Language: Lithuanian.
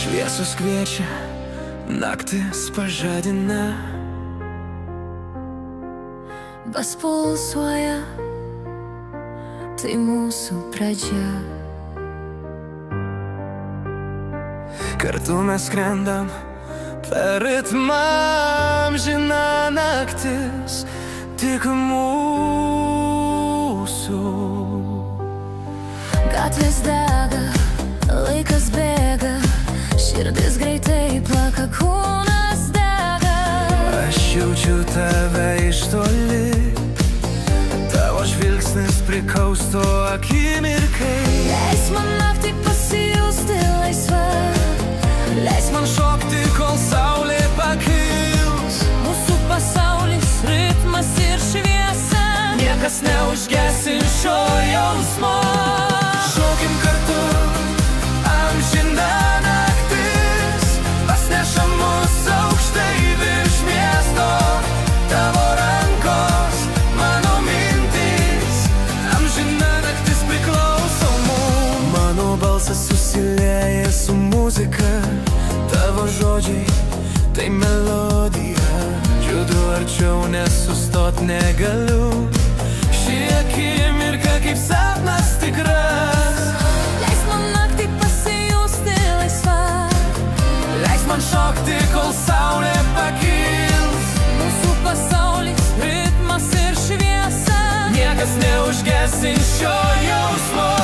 Šviesos kviečia, naktis pažadina. Bas pulsuoja, tai mūsų pradžia. Kartu mes skrendam per ritmą, amžina naktis tik mūsų. Gatvės dega, laikas bėga, širdis greitai plaka, kūnas dega. Aš jaučiu tave iš toli, tavo žvilgsnis prikausto akimirkai. Leis man naktį pasijusti laisva, leis man šokti, kol saulė pakils. Mūsų pasaulis, ritmas ir šviesa, niekas neužgesin šio jausmo. Šokim kartu, amžina naktis pasneša mus aukštai virš miesto. Tavo rankos, mano mintys, amžina naktis priklauso mums. Mano balsas susilieja su muzika, tavo žodžiai tai melodija. Judu arčiau, nesustot negaliu, ši akimirka kaip sapnas tikras. leis man naktį pasijusti laisva, Leis man šokti, kol saulė pakils. mūsų pasaulis, ritmas ir šviesa, Niekas neužgesin šio jausmo.